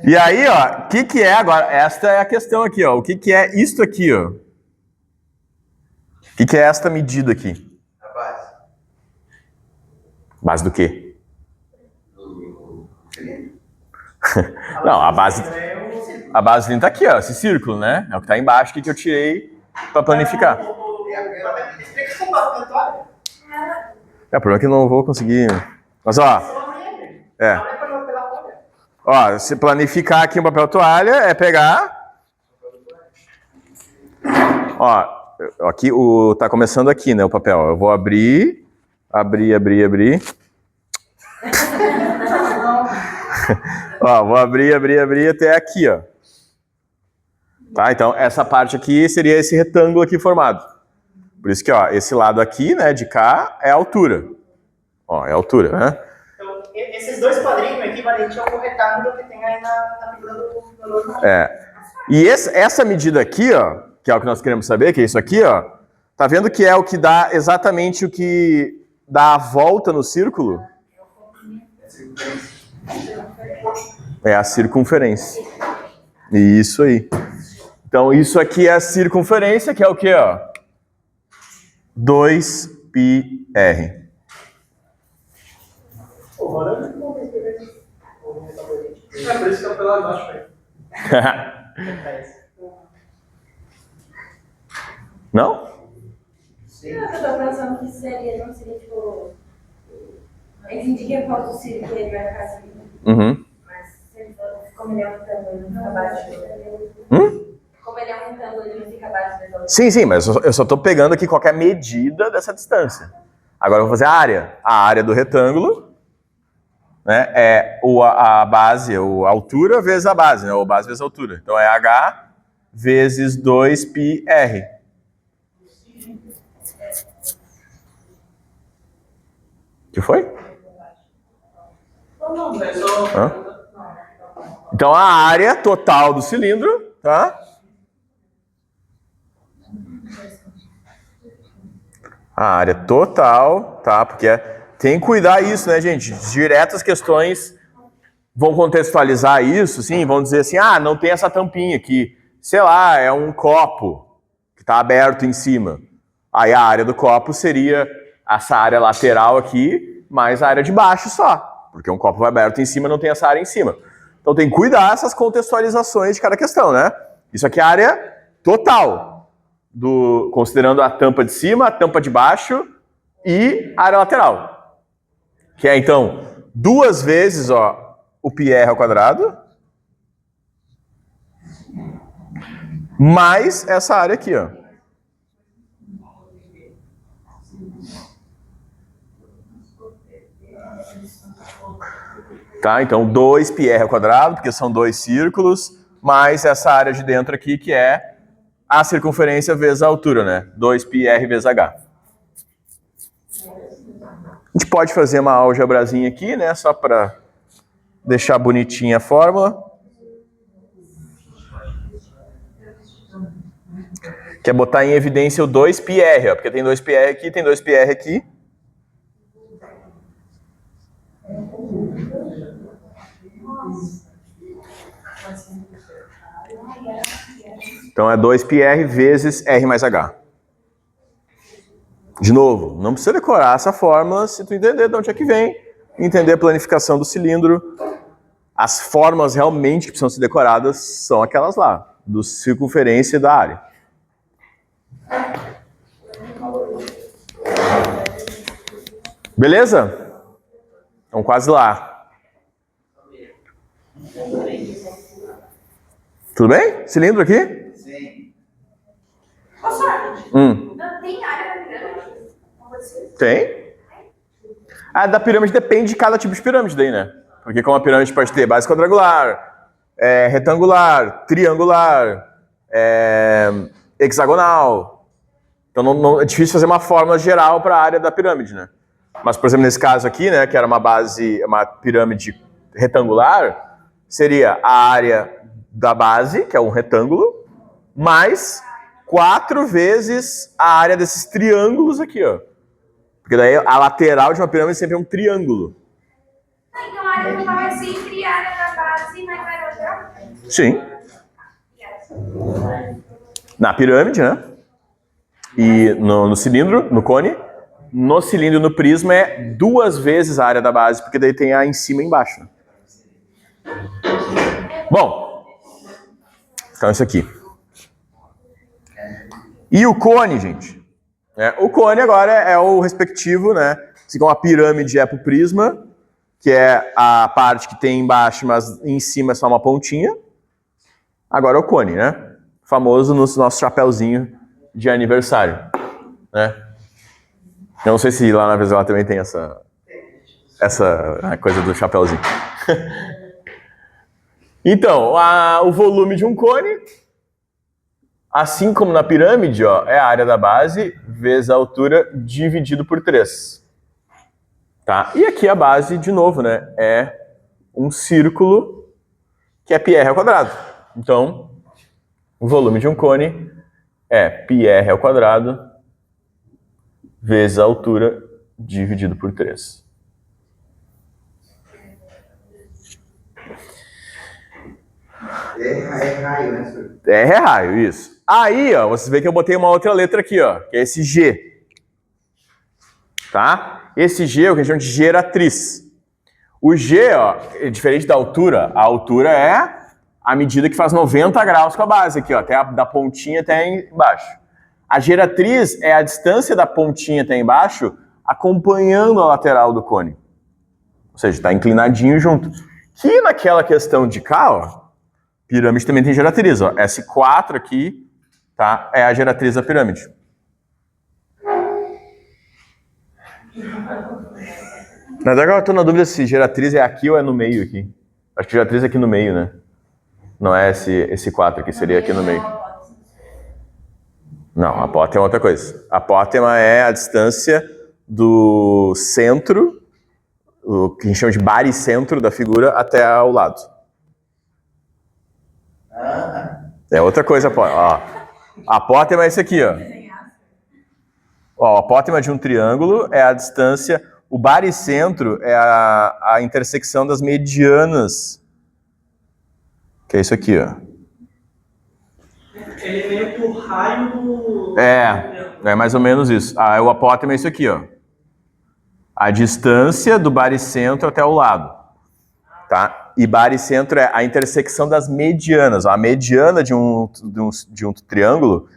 E aí, ó, o que é agora? Esta é a questão aqui, ó. O que é isto aqui, ó? O que é esta medida aqui? A base. Base do quê? Do... Não, a base do cilindro tá aqui, ó, esse círculo, né? É o que tá embaixo aqui que eu tirei pra planificar. Explica como a tua. É, o problema é que eu não vou conseguir. Mas, ó. É. Ó, se planificar aqui um papel toalha, é pegar. Ó, aqui tá começando aqui, né, o papel. Eu vou abrir. Ó, vou abrir até aqui, ó. Tá, então essa parte aqui seria esse retângulo aqui formado. Por isso que, ó, esse lado aqui, né, de cá, é a altura. Ó, é a altura, né? Então, esses dois quadrinhos equivalentes ao retângulo que tem aí na figura do normal. É. E essa medida aqui, ó, que é o que nós queremos saber, que é isso aqui, ó, tá vendo que é o que dá exatamente o que dá a volta no círculo? É a circunferência. Isso aí. Então, isso aqui é a circunferência, que é o quê, ó? 2πr. É por isso que eu pelo abaixo, velho. Não? Eu tô pensando que seria, não seria tipo. Ele indica qual do círculo que ele vai ficar assim. Uhum. Mas se ele for, como ele é um retângulo, ele não fica abaixo. Como ele é um retângulo, ele não fica abaixo da outra. Sim, mas eu só tô pegando aqui qualquer medida dessa distância. Agora eu vou fazer a área. A área do retângulo, né, é a base, a altura vezes a base, né? Ou base vezes a altura. Então é H vezes 2πr. Que foi? Hã? Então a área total do cilindro, tá? A área total, tá? Porque tem que cuidar isso, né, gente? Direto as questões vão contextualizar isso, sim, vão dizer assim, ah, não tem essa tampinha aqui. Sei lá, é um copo que tá aberto em cima. Aí a área do copo seria essa área lateral aqui, mais a área de baixo só. Porque um copo vai aberto em cima, não tem essa área em cima. Então tem que cuidar essas contextualizações de cada questão, né? Isso aqui é a área total. Considerando a tampa de cima, a tampa de baixo e a área lateral. Que é, então, 2 vezes, ó, o πr ao quadrado, mais essa área aqui, ó. Tá, então 2πr ao quadrado, porque são 2 círculos, mais essa área de dentro aqui, que é a circunferência vezes a altura, né? 2πr vezes h. A gente pode fazer uma algebrazinha aqui, né? Só para deixar bonitinha a fórmula. Que é botar em evidência o 2πr, ó, porque tem 2πr aqui, tem 2πr aqui. Então é 2πr vezes r mais h. De novo, não precisa decorar essa fórmula se tu entender de onde é que vem, entender a planificação do cilindro. As fórmulas realmente que precisam ser decoradas são aquelas lá, do circunferência da área. Beleza? Então quase lá. Tudo bem? Cilindro aqui? Sim. Ô, senhor, não tem área na pirâmide? Tem. A da pirâmide depende de cada tipo de pirâmide daí, né? Porque como a pirâmide pode ter base quadrangular, retangular, triangular, hexagonal. Então é difícil fazer uma fórmula geral para a área da pirâmide, né? Mas, por exemplo, nesse caso aqui, né, que era uma pirâmide retangular, seria a área da base, que é um retângulo, mais 4 vezes a área desses triângulos aqui, ó. Porque daí a lateral de uma pirâmide sempre é um triângulo. Então a área total é sempre a área da base mais a lateral? Sim. Na pirâmide, né? E no cilindro, no cone. No cilindro e no prisma é 2 vezes a área da base, porque daí tem a em cima e embaixo. Bom, então isso aqui. E o cone, gente? O cone agora é o respectivo, né? Assim como a pirâmide é para o prisma, que é a parte que tem embaixo, mas em cima é só uma pontinha. Agora é o cone, né? Famoso no nosso chapéuzinho de aniversário, né? Eu não sei se lá na Venezuela também tem essa coisa do chapéuzinho. Então, o volume de um cone, assim como na pirâmide, ó, é a área da base vezes a altura dividido por 3. Tá? E aqui a base, de novo, né, é um círculo que é πr ao quadrado. Então, o volume de um cone é πr ao quadrado vezes a altura dividido por 3. É raio, né, senhor? R é raio, isso. Aí, ó, vocês veem que eu botei uma outra letra aqui, ó, que é esse G. Tá? Esse G é o que a gente chama de geratriz. O G, ó, é diferente da altura. A altura é a medida que faz 90 graus com a base aqui, ó, até da pontinha até embaixo. A geratriz é a distância da pontinha até embaixo acompanhando a lateral do cone. Ou seja, está inclinadinho junto. Que naquela questão de cá, ó, pirâmide também tem geratriz, ó. S4 aqui, tá? É a geratriz da pirâmide. Mas agora eu tô na dúvida se geratriz é aqui ou é no meio aqui. Acho que geratriz é aqui no meio, né? Não é esse 4 aqui, seria aqui no meio. Não, apótema é outra coisa. Apótema é a distância do centro, o que a gente chama de baricentro da figura, até ao lado. É outra coisa, ó. Apótema é esse aqui, ó. Ó, o apótema de um triângulo é a distância, o baricentro é a intersecção das medianas, que é isso aqui, ó. Ele é meio que o raio do... É mais ou menos isso. O apótema é isso aqui, ó. A distância do baricentro até o lado. Tá? E baricentro é a intersecção das medianas. A mediana de um triângulo,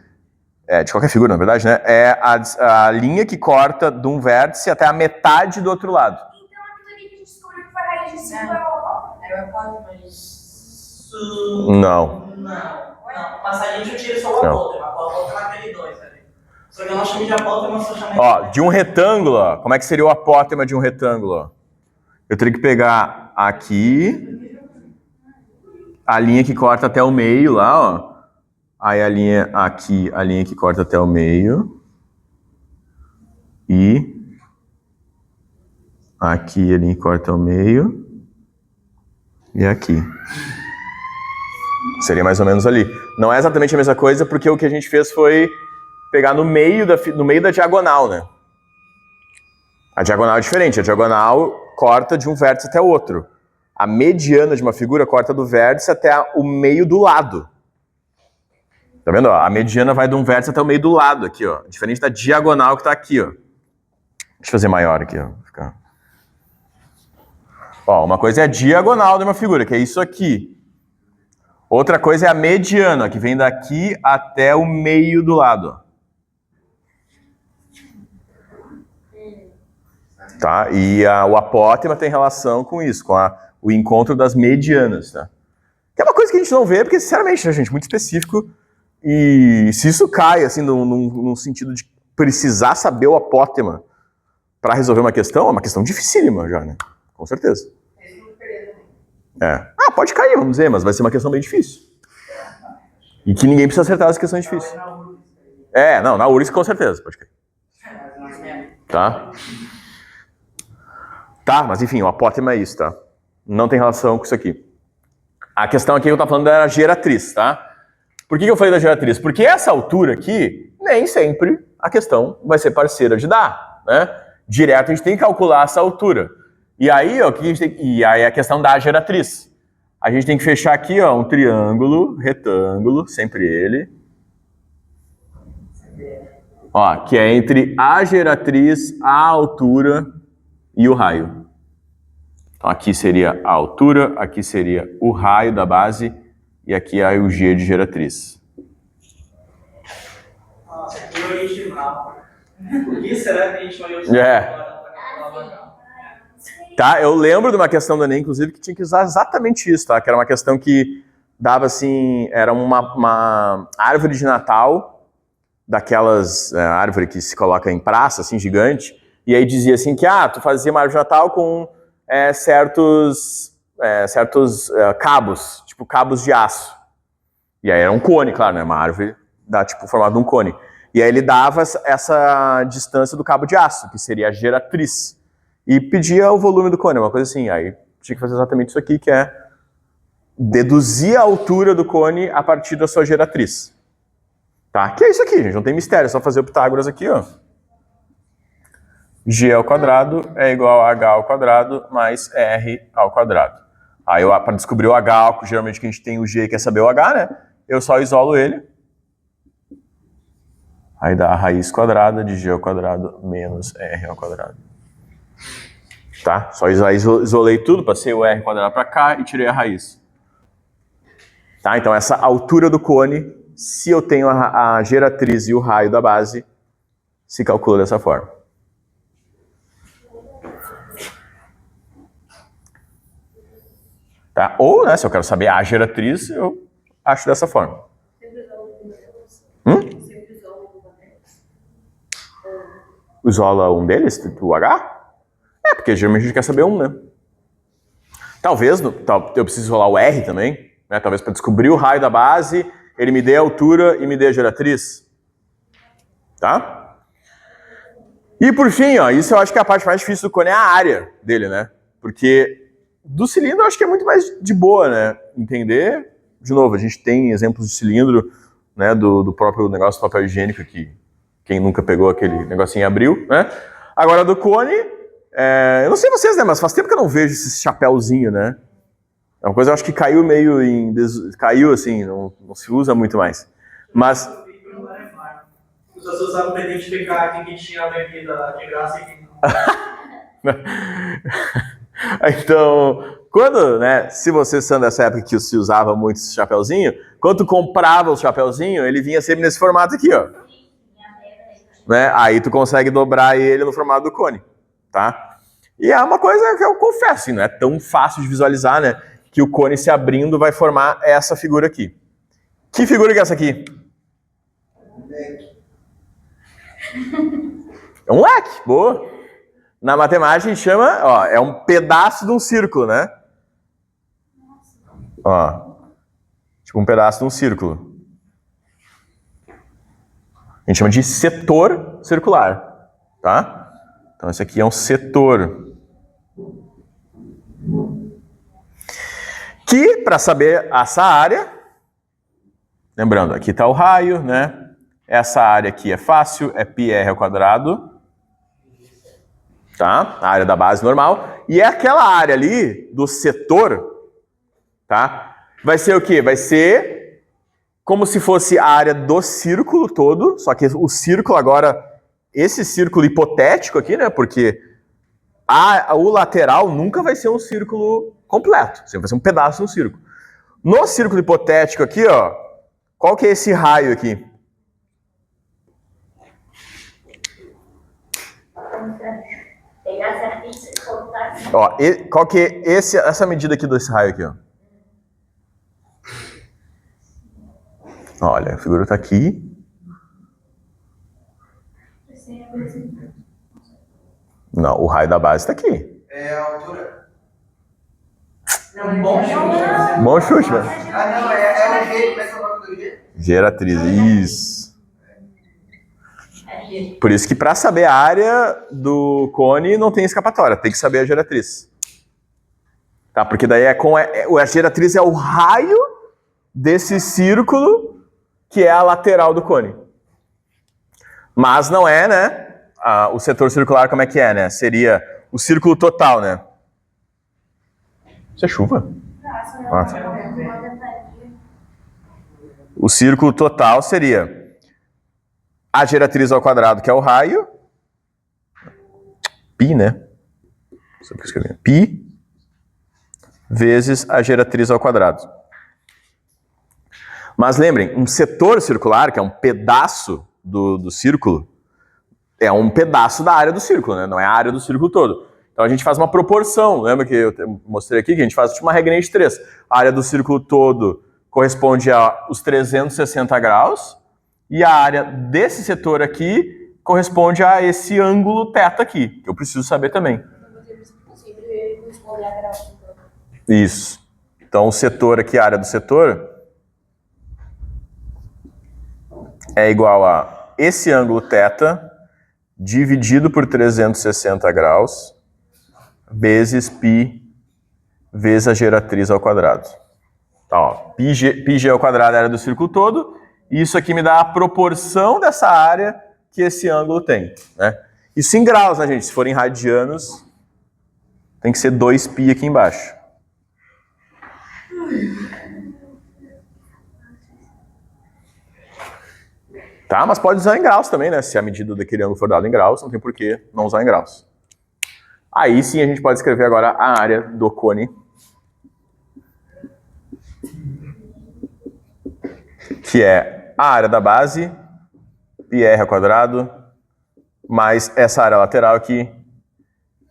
de qualquer figura, na verdade, né? É a linha que corta de um vértice até a metade do outro lado. Então aquilo ali que a gente descobriu que foi a raiz de 5 é o... Era uma pausa, mas... Não. Não. Mas a gente tira só o apótema. A apótema é aquele 2 ali. Só que eu não chamei de apótema, eu só chamei de... Ó, de um retângulo, ó. Como é que seria o apótema de um retângulo, ó? Eu teria que pegar aqui a linha que corta até o meio lá, ó. Aí a linha aqui, a linha que corta até o meio. E aqui a linha que corta ao meio. E aqui. Seria mais ou menos ali. Não é exatamente a mesma coisa, porque o que a gente fez foi pegar no meio da diagonal, né? A diagonal é diferente. A diagonal corta de um vértice até o outro. A mediana de uma figura corta do vértice até o meio do lado. Tá vendo? Ó? A mediana vai de um vértice até o meio do lado aqui, ó. Diferente da diagonal que tá aqui, ó. Deixa eu fazer maior aqui, ó. Ó, uma coisa é a diagonal de uma figura, que é isso aqui. Outra coisa é a mediana, que vem daqui até o meio do lado. Tá? E o apótema tem relação com isso, com o encontro das medianas. Tá? Que é uma coisa que a gente não vê, porque, sinceramente, né, gente, muito específico. E se isso cai, assim, num sentido de precisar saber o apótema para resolver uma questão, é uma questão dificílima já, né? Com certeza. Eles não perderam Pode cair, vamos dizer, mas vai ser uma questão bem difícil. E que ninguém precisa acertar essa questão difícil. Não, na URGS com certeza, pode cair. Tá? Tá, mas enfim, o apótema é isso, tá? Não tem relação com isso aqui. A questão aqui que eu tô falando da geratriz, tá? Por que eu falei da geratriz? Porque essa altura aqui, nem sempre a questão vai ser parceira de dar, né? Direto a gente tem que calcular essa altura. E aí, ó, e aí a questão da geratriz. A gente tem que fechar aqui, ó, um triângulo, retângulo, sempre ele. Ó, que é entre a geratriz, a altura e o raio. Então aqui seria a altura, aqui seria o raio da base e aqui é o G de geratriz. Nossa, que original. Por que será que a gente vai usar Tá, eu lembro de uma questão do Enem, inclusive, que tinha que usar exatamente isso, tá? Que era uma questão que dava assim, era uma árvore de Natal, daquelas árvore que se coloca em praça, assim, gigante, e aí dizia assim que, tu fazia uma árvore de Natal com certos cabos, tipo cabos de aço. E aí era um cone, claro, né? Uma árvore tipo formato de um cone. E aí ele dava essa distância do cabo de aço, que seria a geratriz. E pedia o volume do cone, uma coisa assim. Aí tinha que fazer exatamente isso aqui, que é deduzir a altura do cone a partir da sua geratriz. Tá? Que é isso aqui, gente. Não tem mistério. É só fazer o Pitágoras aqui, ó. G ao quadrado é igual a H ao quadrado mais R ao quadrado. Aí, para descobrir o H, geralmente que a gente tem o G e quer saber o H, né? Eu só isolo ele. Aí dá a raiz quadrada de G ao quadrado menos R ao quadrado. Tá? Só isolei tudo, passei o R quadrado para cá e tirei a raiz. Tá? Então essa altura do cone, se eu tenho a geratriz e o raio da base, se calcula dessa forma. Tá? Ou, né, se eu quero saber a geratriz, eu acho dessa forma. Isola um deles, o H? Porque geralmente a gente quer saber um, né? Talvez eu precise isolar o R também, né? Talvez para descobrir o raio da base, ele me dê a altura e me dê a geratriz. Tá? E por fim, ó, isso eu acho que é a parte mais difícil do cone, é a área dele, né? Porque do cilindro eu acho que é muito mais de boa, né? Entender. De novo, a gente tem exemplos de cilindro, né, do próprio negócio do papel higiênico, que quem nunca pegou aquele negocinho e abriu, né? Agora do cone, eu não sei vocês, né, mas faz tempo que eu não vejo esse chapéuzinho, né? É uma coisa que eu acho que caiu meio caiu assim, não se usa muito mais. Mas... Os pessoas usavam para identificar quem tinha a bebida de graça e quem não. Então, quando, né, se vocês são dessa época que se usava muito esse chapéuzinho, quando tu comprava o chapéuzinho, ele vinha sempre nesse formato aqui, ó. Né? Aí tu consegue dobrar ele no formato do cone, tá? E é uma coisa que eu confesso, assim, não é tão fácil de visualizar, né? Que o cone se abrindo vai formar essa figura aqui. Que figura que é essa aqui? É um leque, boa. Na matemática a gente chama, ó, é um pedaço de um círculo, né? Ó, tipo um pedaço de um círculo. A gente chama de setor circular, tá? Então esse aqui é um setor. Que, para saber essa área, lembrando, aqui está o raio, né? Essa área aqui é fácil, é πr ao quadrado. Tá? A área da base normal. E é aquela área ali do setor, tá? Vai ser o quê? Vai ser como se fosse a área do círculo todo, só que o círculo agora, esse círculo hipotético aqui, né? Porque o lateral nunca vai ser um círculo completo, sempre vai ser um pedaço de um círculo. No círculo hipotético aqui, ó, qual que é esse raio aqui? Pegar certinho e cortar. Ó, qual que é essa medida aqui desse raio aqui, ó? Olha, a figura tá aqui. Não, o raio da base tá aqui. É a altura. Um bom chute. Bom chute, mano. Ah, não, é o G, como é que é o nome do G? Geratriz, isso. Por isso que para saber a área do cone não tem escapatória, tem que saber a geratriz. Tá, porque daí a geratriz é o raio desse círculo que é a lateral do cone. Mas não é, né? O setor circular como é que é, né? Seria o círculo total, né? Isso é chuva? Ah, tá. O círculo total seria a geratriz ao quadrado, que é o raio. Pi, né? Não sei o que eu escrevi. Pi vezes a geratriz ao quadrado. Mas lembrem, um setor circular, que é um pedaço do círculo, é um pedaço da área do círculo, né? Não é a área do círculo todo. Então a gente faz uma proporção. Lembra que eu mostrei aqui que a gente faz tipo uma regrinha de 3. A área do círculo todo corresponde aos 360 graus e a área desse setor aqui corresponde a esse ângulo θ aqui, que eu preciso saber também. Isso. Então o setor aqui, a área do setor, é igual a esse ângulo θ dividido por 360 graus vezes π vezes a geratriz ao quadrado. Então, ó, πg ao quadrado é a área do círculo todo, e isso aqui me dá a proporção dessa área que esse ângulo tem, né? Isso em graus, né, gente? Se for em radianos, tem que ser 2π aqui embaixo. Tá, mas pode usar em graus também, né? Se a medida daquele ângulo for dada em graus, não tem por que não usar em graus. Aí sim a gente pode escrever agora a área do cone, que é a área da base, πr ao quadrado, mais essa área lateral aqui,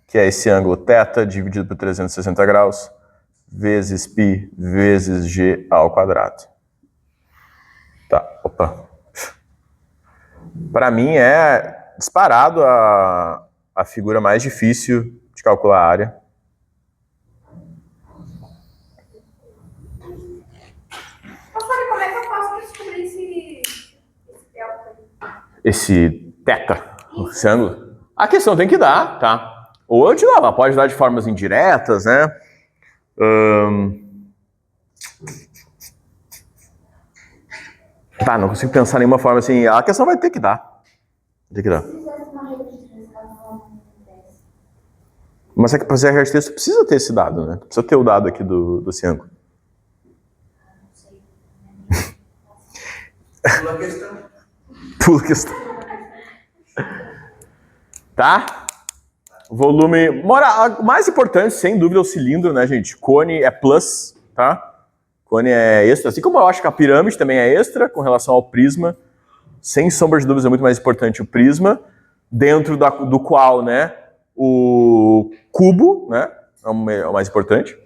que é esse ângulo θ dividido por 360 graus, vezes π vezes g ao quadrado. Tá, opa. Para mim é disparado a figura mais difícil de calcular a área. Professor, como é que eu faço para descobrir esse delta? Esse θ, esse ângulo. A questão tem que dar, tá? Ou de novo, ela pode dar de formas indiretas, né? Tá, não consigo pensar em nenhuma forma assim. A questão vai ter que dar. Tem que dar. Mas é que para fazer a regra de texto precisa ter esse dado, né? Precisa ter o dado aqui do ângulo. Pula a questão. Pula a questão. Tá? Volume. O mais importante, sem dúvida, é o cilindro, né, gente? Cone é plus, tá? Cone é extra. Assim como eu acho que a pirâmide também é extra com relação ao prisma. Sem sombra de dúvidas, é muito mais importante o prisma, dentro do qual, né, o cubo, né, é o mais importante.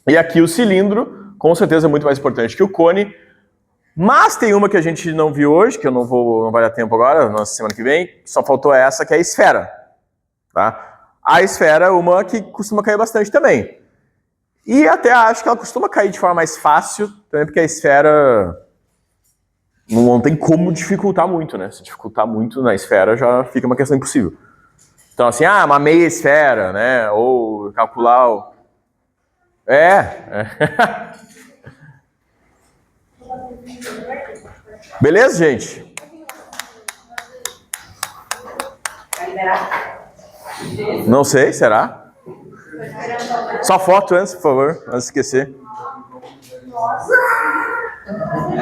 E aqui o cilindro, com certeza, é muito mais importante que o cone. Mas tem uma que a gente não viu hoje, que eu não vai dar tempo agora, na semana que vem. Só faltou essa, que é a esfera. Tá? A esfera é uma que costuma cair bastante também. E até acho que ela costuma cair de forma mais fácil, também porque a esfera não tem como dificultar muito, né? Se dificultar muito na esfera, já fica uma questão impossível. Então, assim, uma meia esfera, né? Ou calcular o... Beleza, gente? Não sei, será? Só foto antes, por favor, antes de esquecer.